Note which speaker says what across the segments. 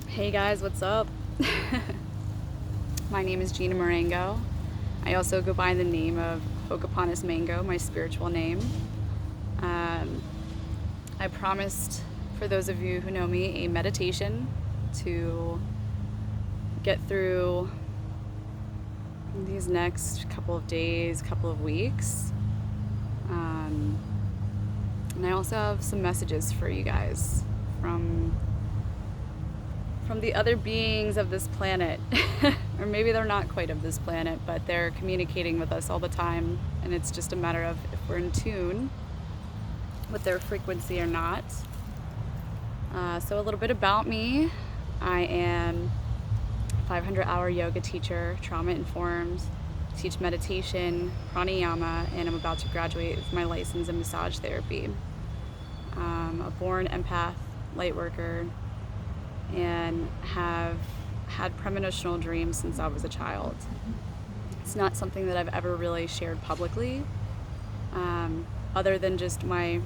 Speaker 1: Hey guys, what's up? My name is Gina Marengo. I also go by the name of Hokaponis Mango, my spiritual name. Um, I promised, for those of you who know me, a meditation to get through these next couple of days, couple of weeks. And I also have some messages for you guys from the other beings of this planet. Or maybe they're not quite of this planet, but they're communicating with us all the time, and it's just a matter of if we're in tune with their frequency or not. So a little bit about me. I am a 500-hour yoga teacher, trauma-informed, teach meditation, pranayama, and I'm about to graduate with my license in massage therapy. I'm a born empath, light worker, and have had premonitional dreams since I was a child. It's not something that I've ever really shared publicly, other than just my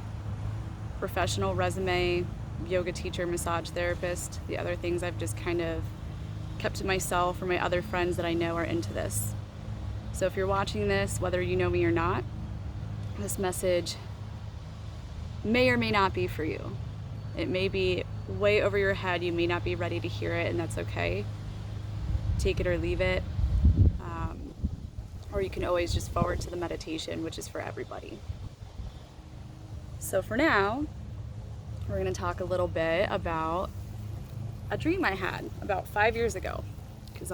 Speaker 1: professional resume, yoga teacher, massage therapist. The other things I've just kind of kept to myself or my other friends that I know are into this. So if you're watching this, whether you know me or not, this message may or may not be for you. It may be way over your head. You may not be ready to hear it, and that's okay. Take it or leave it. Or you can always just forward to the meditation, which is for everybody. So for now, we're going to talk a little bit about a dream I had about 5 years ago. Because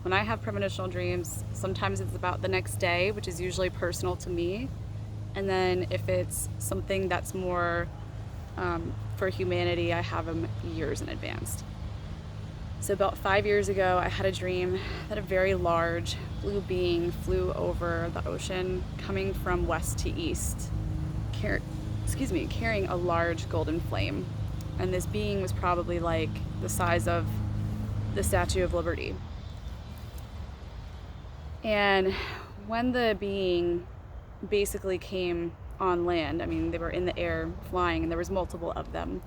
Speaker 1: when I have premonitional dreams, sometimes it's about the next day, which is usually personal to me. And then if it's something that's more for humanity, I have them years in advance. So about 5 years ago, I had a dream that a very large blue being flew over the ocean, coming from west to east, carrying a large golden flame. And this being was probably like the size of the Statue of Liberty. And when the being basically came on land, I mean, they were in the air flying, and there was multiple of them.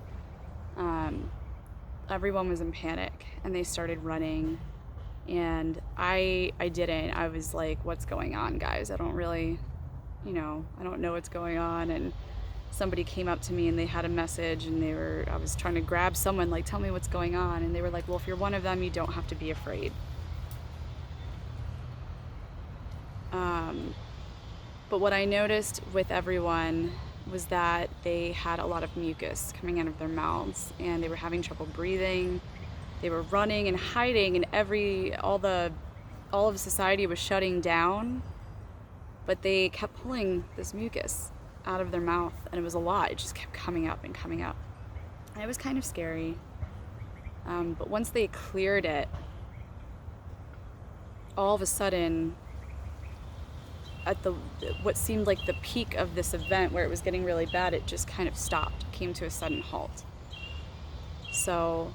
Speaker 1: Everyone was in panic, and they started running, and I didn't. I was like, what's going on, guys? I don't really, I don't know what's going on. And somebody came up to me, and they had a message, and I was trying to grab someone, like, tell me what's going on. And they were like, well, if you're one of them, you don't have to be afraid. But what I noticed with everyone was that they had a lot of mucus coming out of their mouths, and they were having trouble breathing. They were running and hiding, and all of society was shutting down, but they kept pulling this mucus out of their mouth, and it was a lot. It just kept coming up and coming up. And it was kind of scary. But once they cleared it, all of a sudden, at what seemed like the peak of this event where it was getting really bad, it just kind of stopped, came to a sudden halt. So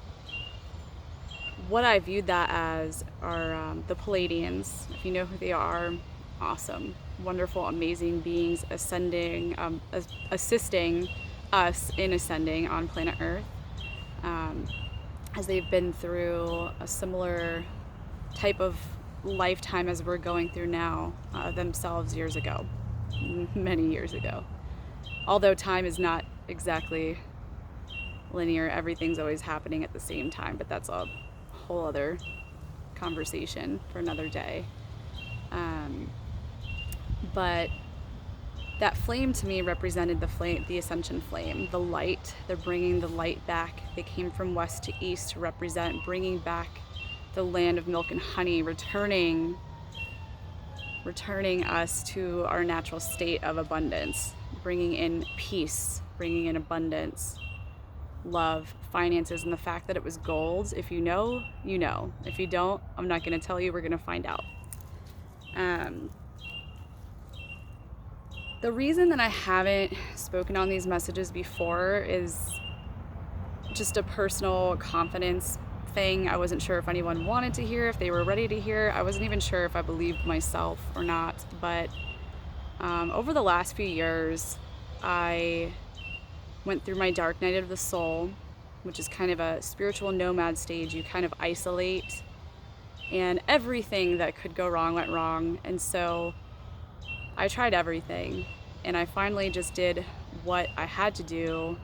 Speaker 1: what I viewed that as are the Pleiadians. If you know who they are, awesome, wonderful, amazing beings assisting us in ascending on planet Earth, as they've been through a similar type of lifetime as we're going through now, themselves years ago, many years ago. Although time is not exactly linear, everything's always happening at the same time, but that's a whole other conversation for another day. But that flame to me represented the ascension flame, the light. They're bringing the light back. They came from west to east to represent bringing back the land of milk and honey, returning us to our natural state of abundance, bringing in peace, bringing in abundance, love, finances, and the fact that it was gold. If you know, you know. If you don't, I'm not going to tell you. We're going to find out. The reason that I haven't spoken on these messages before is just a personal confidence thing. I wasn't sure if anyone wanted to hear, if they were ready to hear. I wasn't even sure if I believed myself or not. But over the last few years, I went through my dark night of the soul, which is kind of a spiritual nomad stage. You kind of isolate, and everything that could go wrong went wrong. And so I tried everything, and I finally just did what I had to do,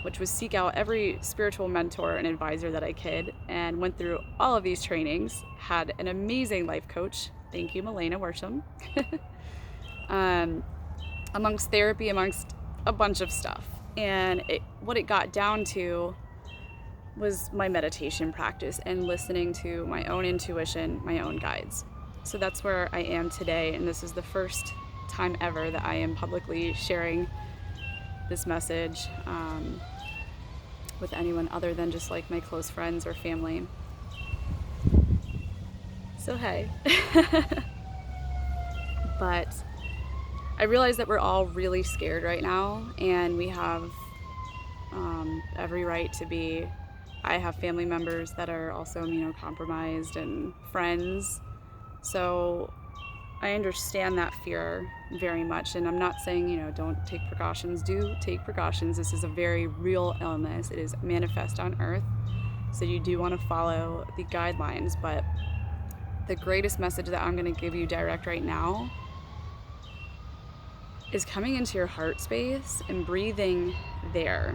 Speaker 1: which was seek out every spiritual mentor and advisor that I could, and went through all of these trainings, had an amazing life coach. Thank you, Milena Worsham. Amongst therapy, amongst a bunch of stuff. And what it got down to was my meditation practice and listening to my own intuition, my own guides. So that's where I am today, and this is the first time ever that I am publicly sharing this message with anyone other than just like my close friends or family. So hey. But I realize that we're all really scared right now, and we have every right to be. I have family members that are also immunocompromised and friends, so I understand that fear very much. And I'm not saying, don't take precautions. Do take precautions. This is a very real illness. It is manifest on Earth, so you do want to follow the guidelines. But the greatest message that I'm going to give you direct right now is coming into your heart space and breathing there.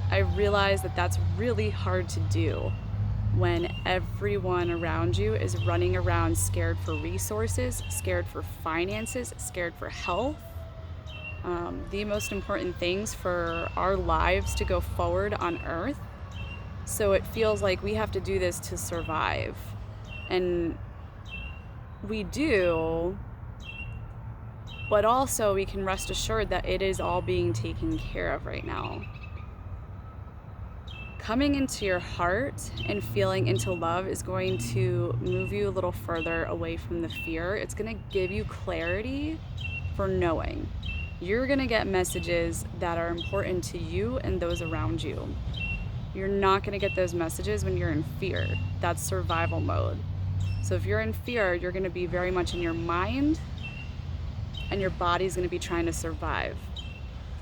Speaker 1: I realize that that's really hard to do when everyone around you is running around scared for resources, scared for finances, scared for health. The most important things for our lives to go forward on Earth. So it feels like we have to do this to survive. And we do, but also we can rest assured that it is all being taken care of right now. Coming into your heart and feeling into love is going to move you a little further away from the fear. It's going to give you clarity for knowing. You're going to get messages that are important to you and those around you. You're not going to get those messages when you're in fear. That's survival mode. So if you're in fear, you're going to be very much in your mind, and your body's going to be trying to survive.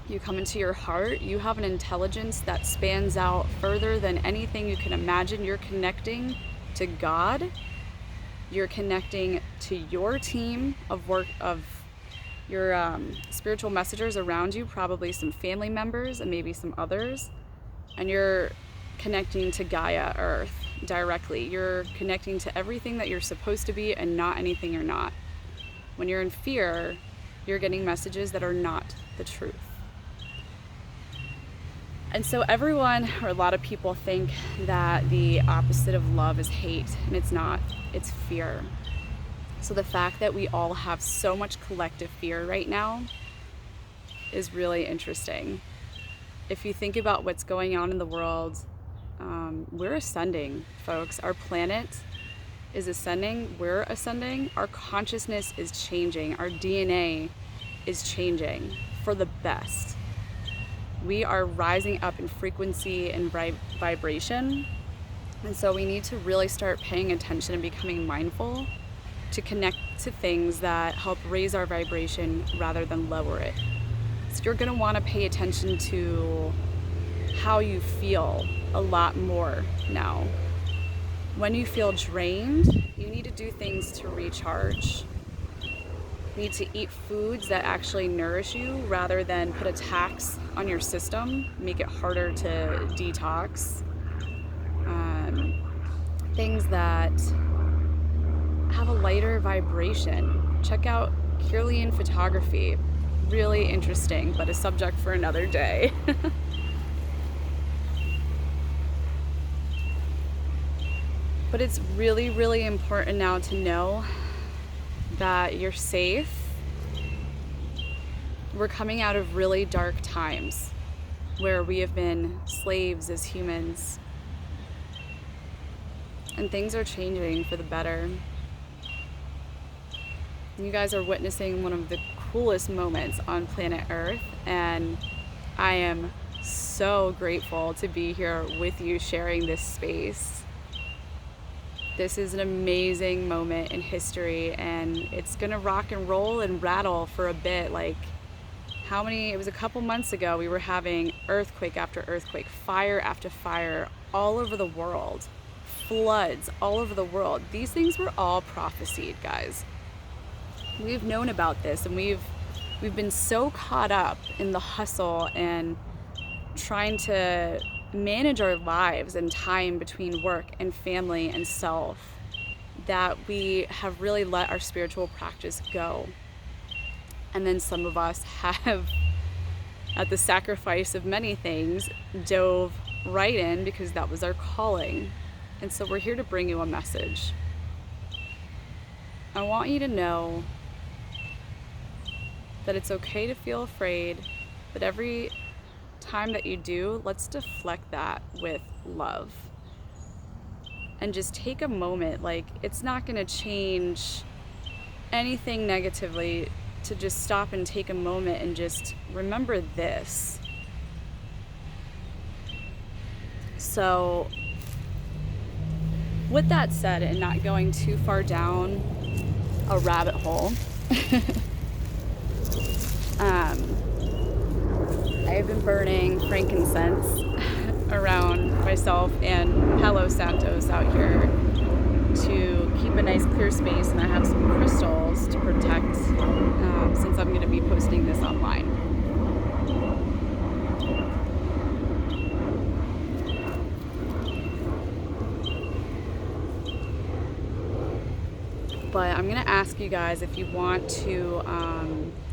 Speaker 1: You come into your heart, you have an intelligence that spans out further than anything you can imagine. You're connecting to God. You're connecting to your team of work, of your spiritual messengers around you, probably some family members and maybe some others. And you're connecting to Gaia, Earth, directly. You're connecting to everything that you're supposed to be and not anything you're not. When you're in fear, you're getting messages that are not the truth. And so everyone, or a lot of people, think that the opposite of love is hate, and it's not. It's fear. So the fact that we all have so much collective fear right now is really interesting. If you think about what's going on in the world, we're ascending, folks. Our planet is ascending. We're ascending. Our consciousness is changing. Our DNA is changing for the best. We are rising up in frequency and vibration. And so we need to really start paying attention and becoming mindful to connect to things that help raise our vibration rather than lower it. So you're going to want to pay attention to how you feel a lot more now. When you feel drained, you need to do things to recharge. You need to eat foods that actually nourish you rather than put a tax on your system, make it harder to detox. Things that have a lighter vibration. Check out Kirlian photography. Really interesting, but a subject for another day. But it's really, really important now to know that you're safe. We're coming out of really dark times where we have been slaves as humans. And things are changing for the better. You guys are witnessing one of the coolest moments on planet Earth, and I am so grateful to be here with you sharing this space. This is an amazing moment in history, and it's gonna rock and roll and rattle for a bit. Like, It was a couple months ago, we were having earthquake after earthquake, fire after fire all over the world, floods all over the world. These things were all prophesied, guys. We've known about this, and we've been so caught up in the hustle and trying to manage our lives and time between work and family and self that we have really let our spiritual practice go. And then some of us have, at the sacrifice of many things, dove right in because that was our calling. And so we're here to bring you a message. I want you to know that it's okay to feel afraid, but every time that you do, let's deflect that with love. And just take a moment. Like, it's not going to change anything negatively to just stop and take a moment and just remember this. So, with that said, and not going too far down a rabbit hole, I've been burning frankincense around myself and Palo Santos out here to keep a nice clear space, and I have some crystals to protect since I'm going to be posting this online. But I'm going to ask you guys if you want to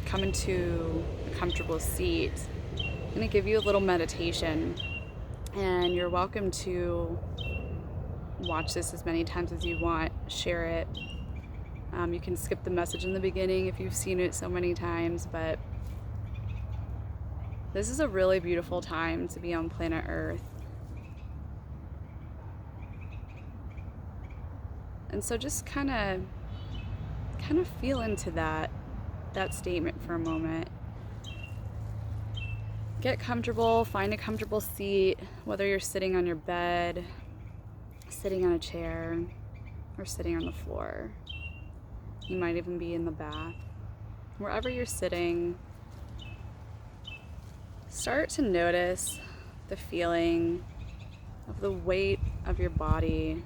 Speaker 1: come into a comfortable seat. I'm going to give you a little meditation, and you're welcome to watch this as many times as you want, share it. You can skip the message in the beginning if you've seen it so many times, but this is a really beautiful time to be on planet Earth. And so just kind of feel into that statement for a moment. Get comfortable, find a comfortable seat, whether you're sitting on your bed, sitting on a chair, or sitting on the floor. You might even be in the bath. Wherever you're sitting, start to notice the feeling of the weight of your body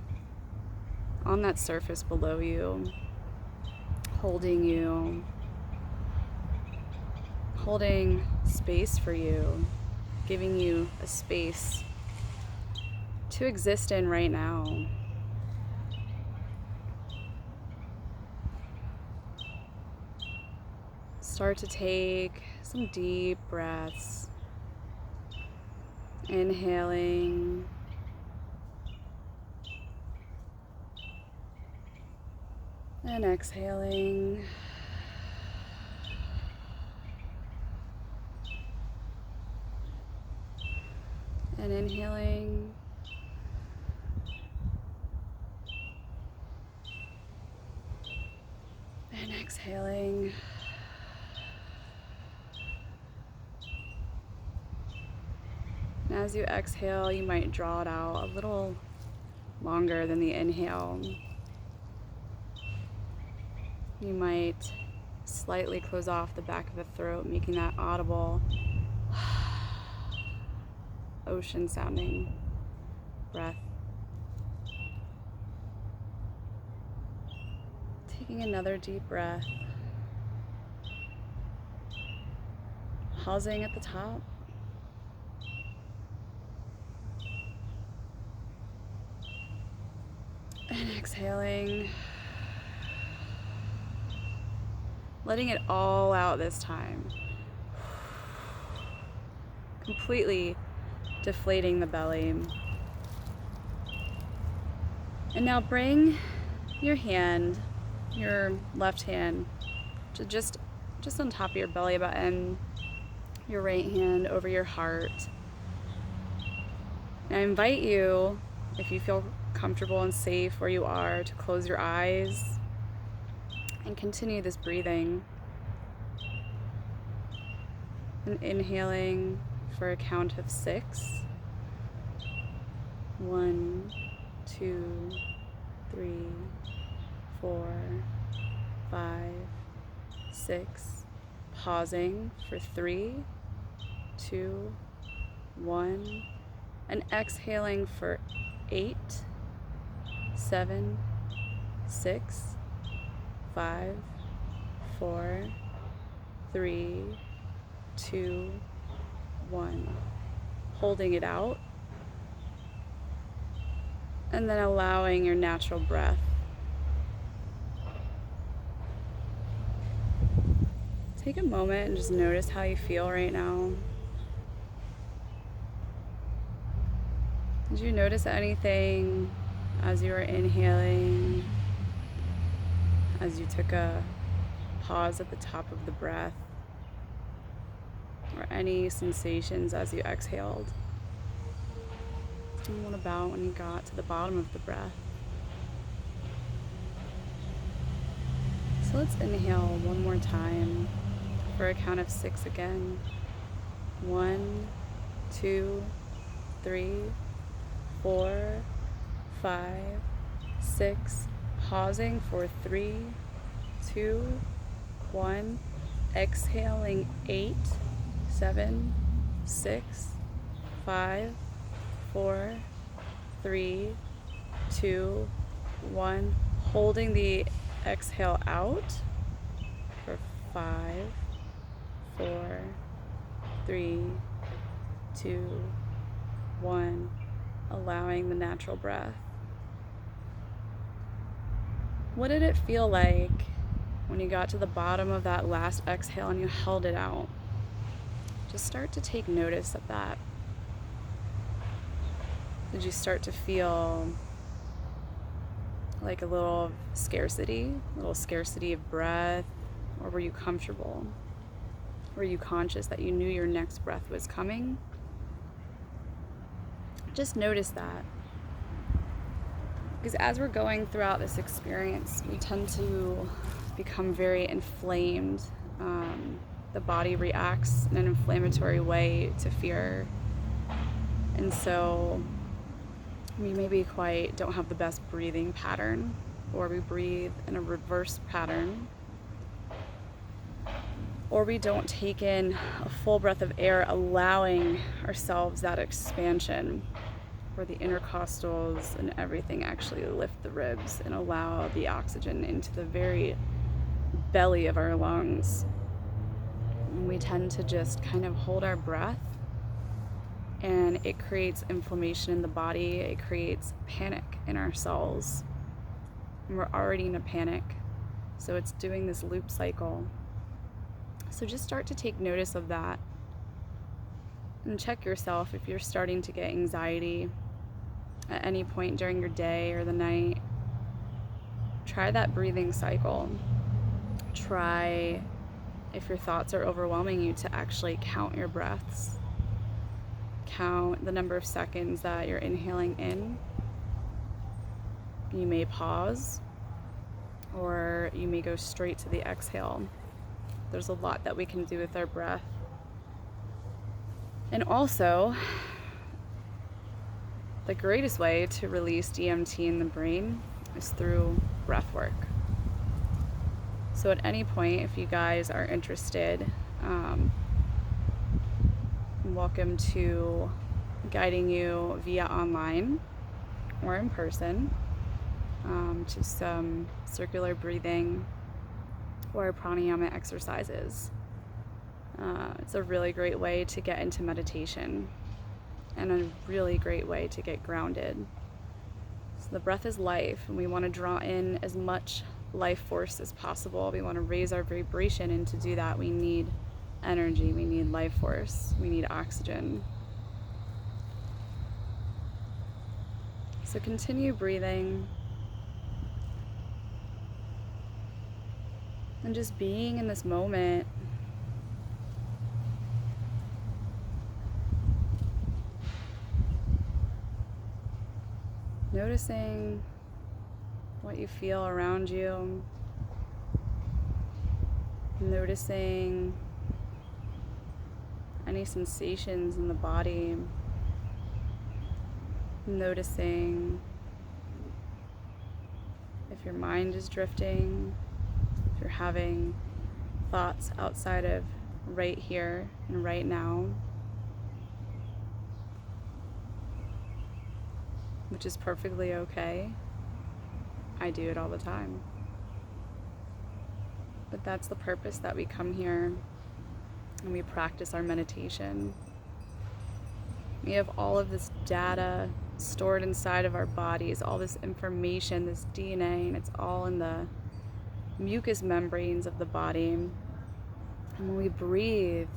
Speaker 1: on that surface below you, holding you, holding space for you, giving you a space to exist in right now. Start to take some deep breaths, inhaling and exhaling. And inhaling and exhaling. And as you exhale, you might draw it out a little longer than the inhale. You might slightly close off the back of the throat, making that audible ocean sounding breath. Taking another deep breath. Pausing at the top. And exhaling. Letting it all out this time. Completely deflating the belly. And now bring your hand, your left hand, to just on top of your belly button, your right hand over your heart. And I invite you, if you feel comfortable and safe where you are, to close your eyes and continue this breathing. And inhaling for a count of 6. 1, 2, 3, 4, 5, 6. pausing for 3, 2, 1, and exhaling for 8, 7, 6, 5, 4, 3, 2, 1. Holding it out, and then allowing your natural breath. Take a moment and just notice how you feel right now. Did you notice anything as you were inhaling, as you took a pause at the top of the breath, or any sensations as you exhaled? And what about when you got to the bottom of the breath? So let's inhale one more time for a count of 6 again. 1, 2, 3, 4, 5, 6. Pausing for 3, 2, 1. Exhaling 8, 7, 6, 5, 4, 3, 2, 1. Holding the exhale out for 5, 4, 3, 2, 1. Allowing the natural breath. What did it feel like when you got to the bottom of that last exhale and you held it out? Just start to take notice of that. Did you start to feel like a little scarcity of breath? Or were you comfortable? Were you conscious that you knew your next breath was coming? Just notice that. Because as we're going throughout this experience, we tend to become very inflamed. The body reacts in an inflammatory way to fear. And so we maybe don't have the best breathing pattern, or we breathe in a reverse pattern, or we don't take in a full breath of air, allowing ourselves that expansion, where the intercostals and everything actually lift the ribs and allow the oxygen into the very belly of our lungs. And we tend to just kind of hold our breath, and it creates inflammation in the body. It creates panic in our cells, and we're already in a panic, so it's doing this loop cycle. So just start to take notice of that and check yourself if you're starting to get anxiety at any point during your day or the night. Try that breathing cycle. Try, if your thoughts are overwhelming you, to actually count your breaths. Count the number of seconds that you're inhaling in. You may pause, or you may go straight to the exhale. There's a lot that we can do with our breath. And also, the greatest way to release DMT in the brain is through breath work. So at any point, if you guys are interested, I'm welcome to guiding you via online or in person to some circular breathing or pranayama exercises. It's a really great way to get into meditation, and a really great way to get grounded. So the breath is life, and we want to draw in as much life force as possible. We want to raise our vibration, and to do that we need energy, we need life force, we need oxygen. So continue breathing and just being in this moment. Noticing what you feel around you. Noticing any sensations in the body. Noticing if your mind is drifting, if you're having thoughts outside of right here and right now, which is perfectly okay. I do it all the time. But that's the purpose that we come here and we practice our meditation. We have all of this data stored inside of our bodies, all this information, this DNA, and it's all in the mucous membranes of the body. And when we breathe,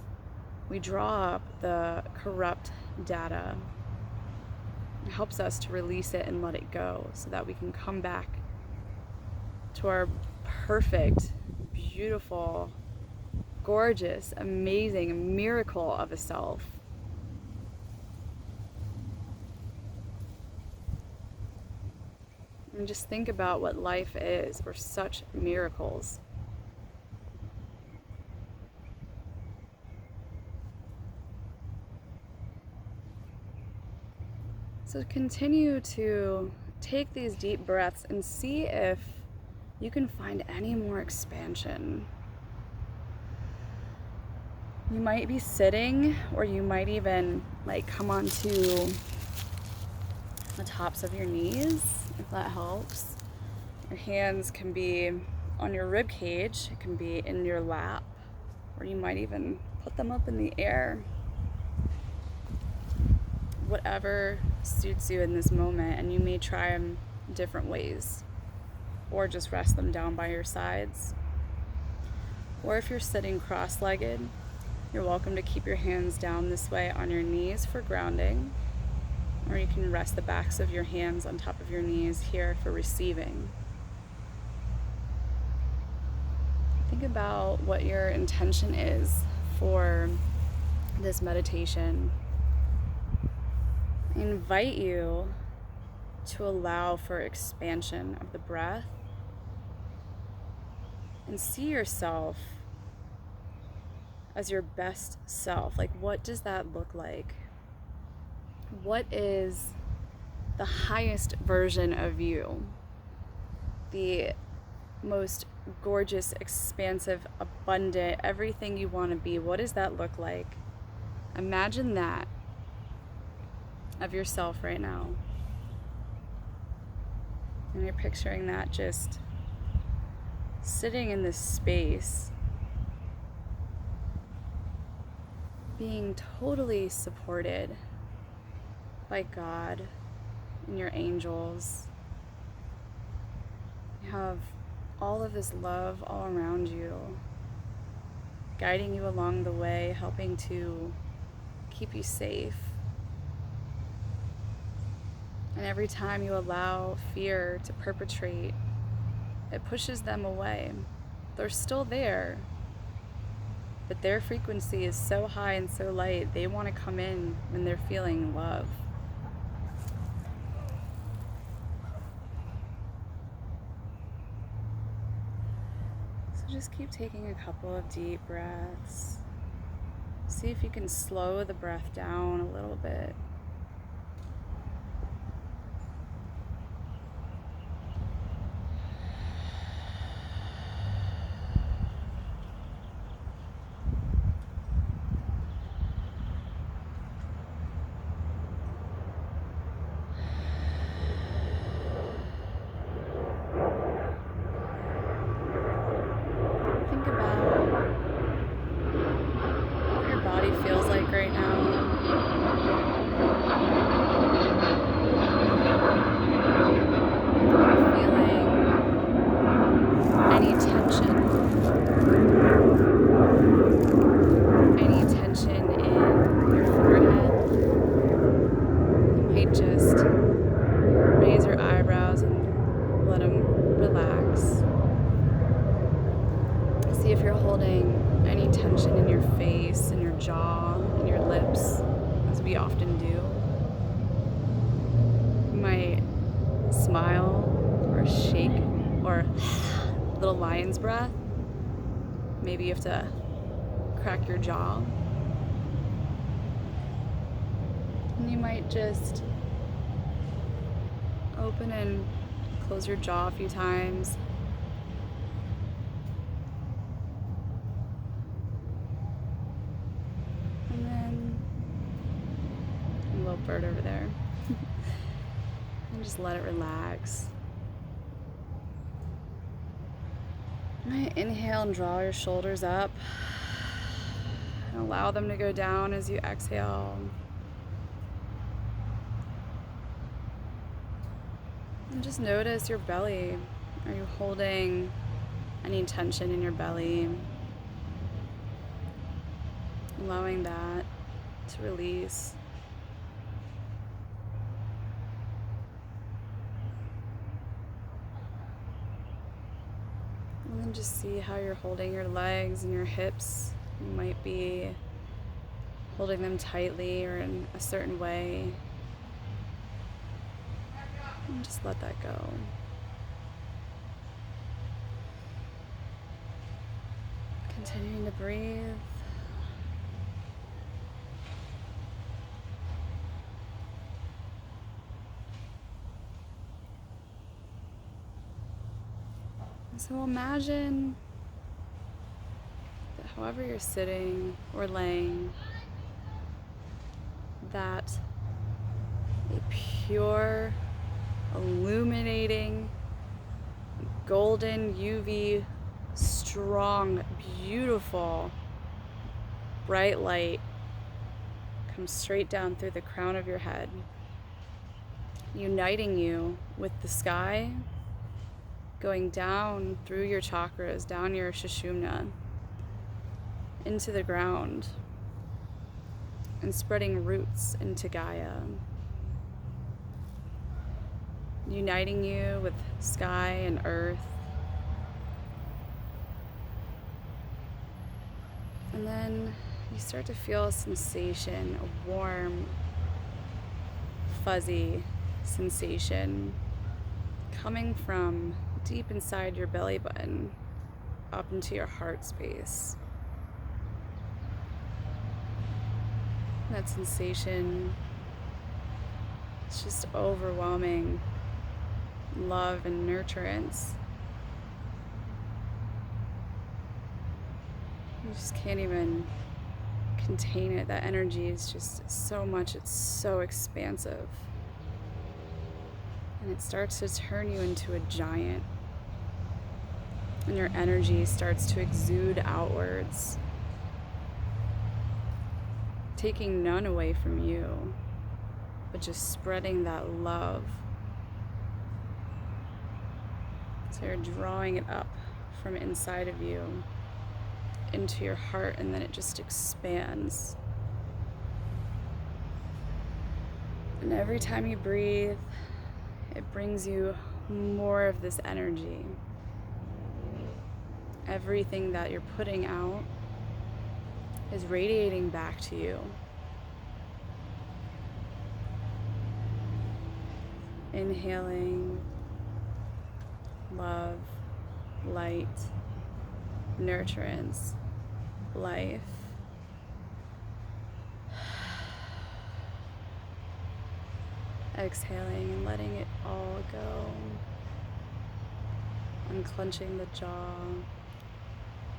Speaker 1: we draw up the corrupt data. It helps us to release it and let it go so that we can come back to our perfect, beautiful, gorgeous, amazing miracle of a self. And just think about what life is. We're such miracles. So continue to take these deep breaths and see if you can find any more expansion. You might be sitting, or you might even come onto the tops of your knees, if that helps. Your hands can be on your rib cage, it can be in your lap, or you might even put them up in the air. Whatever suits you in this moment, and you may try them different ways, or just rest them down by your sides. Or if you're sitting cross-legged, you're welcome to keep your hands down this way on your knees for grounding, or you can rest the backs of your hands on top of your knees here for receiving. Think about what your intention is for this meditation. I invite you to allow for expansion of the breath and see yourself as your best self. What does that look like? What is the highest version of you? The most gorgeous, expansive, abundant, everything you want to be. What does that look like? Imagine that of yourself right now. And you're picturing that just sitting in this space, being totally supported by God and your angels. You have all of this love all around you, guiding you along the way, helping to keep you safe. And every time you allow fear to perpetrate, it pushes them away. They're still there, but their frequency is so high and so light, they want to come in when they're feeling love. So just keep taking a couple of deep breaths. See if you can slow the breath down a little bit. Think about what your body feels like right now. If you're feeling any tension in your forehead, you might just raise your eyebrows and let them relax. See if you're holding any tension in your face, in your jaw, in your lips, as we often do. You might smile or shake or little lion's breath. Maybe you have to crack your jaw. And you might just open and close your jaw a few times. bird over there. And just let it relax. Right, inhale and draw your shoulders up. And allow them to go down as you exhale. And just notice your belly. Are you holding any tension in your belly? Allowing that to release. And then just see how you're holding your legs and your hips. You might be holding them tightly or in a certain way. And just let that go. Continuing to breathe. So imagine that however you're sitting or laying, that a pure, illuminating, golden, UV, strong, beautiful, bright light comes straight down through the crown of your head, uniting you with the sky, going down through your chakras, down your Sushumna, into the ground, and spreading roots into Gaia. Uniting you with sky and earth. And then you start to feel a sensation, a warm, fuzzy sensation coming from deep inside your belly button up into your heart space. That sensation is just overwhelming love and nurturance. You just can't even contain it. That energy is just so much, it's so expansive. And it starts to turn you into a giant. And your energy starts to exude outwards, taking none away from you, but just spreading that love. So you're drawing it up from inside of you into your heart, and then it just expands. And every time you breathe, it brings you more of this energy. Everything that you're putting out is radiating back to you. Inhaling love, light, nurturance, life. Exhaling and letting it all go. Unclenching the jaw,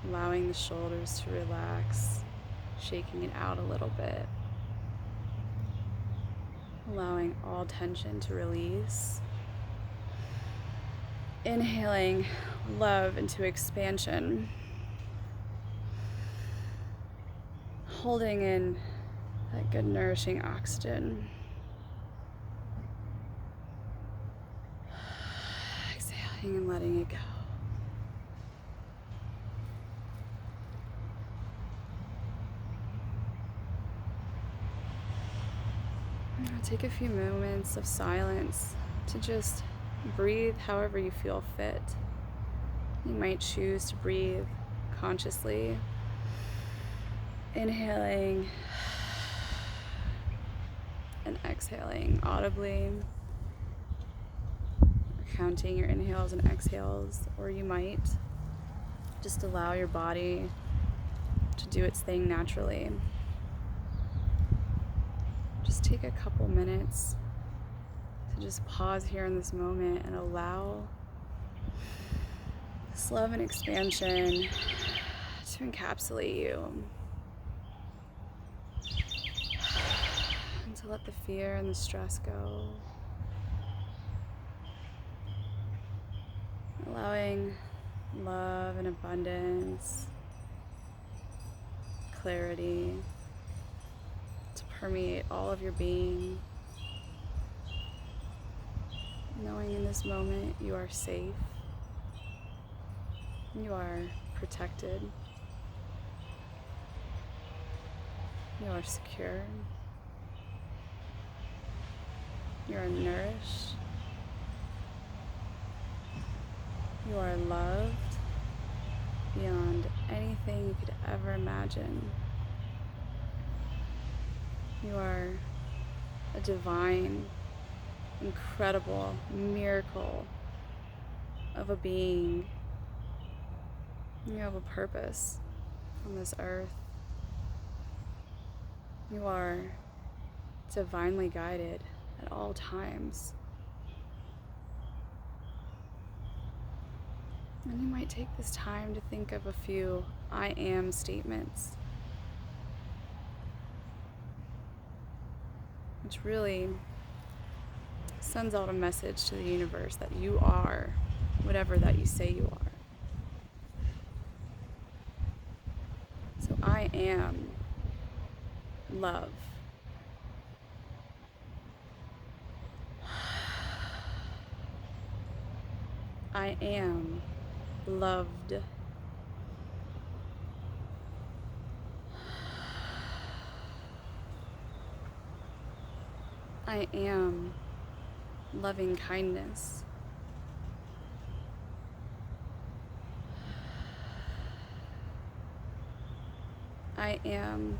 Speaker 1: allowing the shoulders to relax, shaking it out a little bit. Allowing all tension to release. Inhaling love into expansion. Holding in that good nourishing oxygen. Exhaling and letting it go. Now take a few moments of silence to just breathe however you feel fit. You might choose to breathe consciously, inhaling and exhaling audibly, counting your inhales and exhales, or you might just allow your body to do its thing naturally. Just take a couple minutes to just pause here in this moment and allow this love and expansion to encapsulate you. And to to let the fear and the stress go. Allowing love and abundance, clarity to permeate all of your being. Knowing in this moment you are safe, you are protected, you are secure, you are nourished, you are loved beyond anything you could ever imagine. You are a divine, incredible miracle of a being. You have a purpose on this earth. You are divinely guided at all times. And you might take this time to think of a few I am statements, which really sends out a message to the universe that you are whatever that you say you are. So I am love. I am loved. I am loving kindness. I am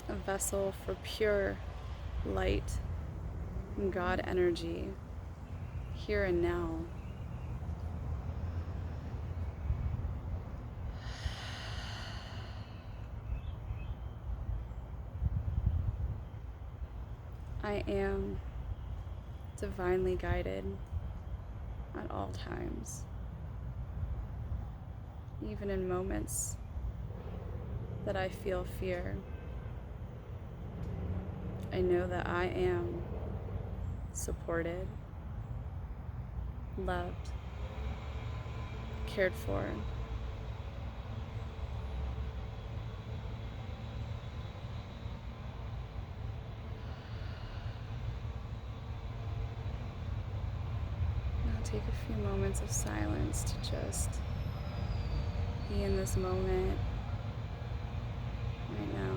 Speaker 1: a vessel for pure light and God energy here and now. I am divinely guided at all times, even in moments that I feel fear. I know that I am supported, loved, cared for. Now take a few moments of silence to just be in this moment right now.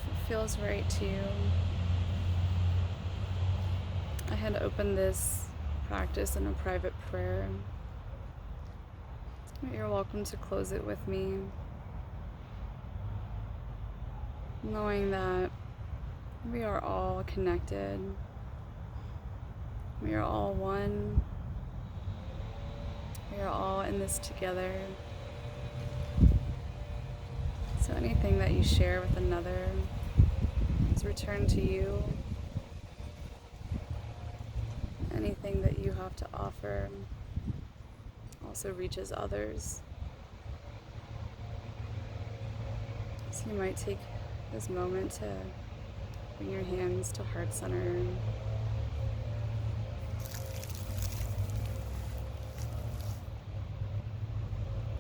Speaker 1: it feels right to you. I had opened this practice in a private prayer. You're welcome to close it with me, knowing that we are all connected. We are all one. We are all in this together. So anything that you share with another is returned to you. Anything that you have to offer also reaches others. So you might take this moment to bring your hands to heart center.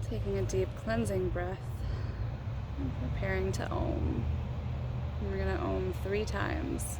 Speaker 1: Taking a deep cleansing breath and preparing to Om. And we're going to Om 3 times.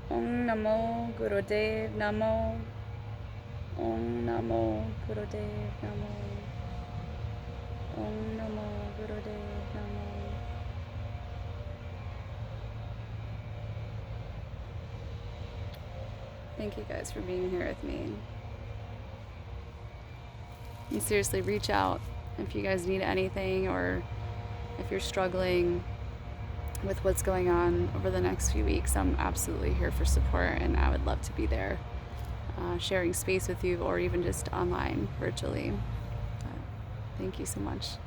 Speaker 1: Om Namo Gurudev Namo. Om Namo Gurudev Namo. Om Namo Gurudev Namo. Thank you guys for being here with me. And seriously, reach out if you guys need anything, or if you're struggling with what's going on over the next few weeks. I'm absolutely here for support, and I would love to be there, sharing space with you, or even just online, virtually. Thank you so much.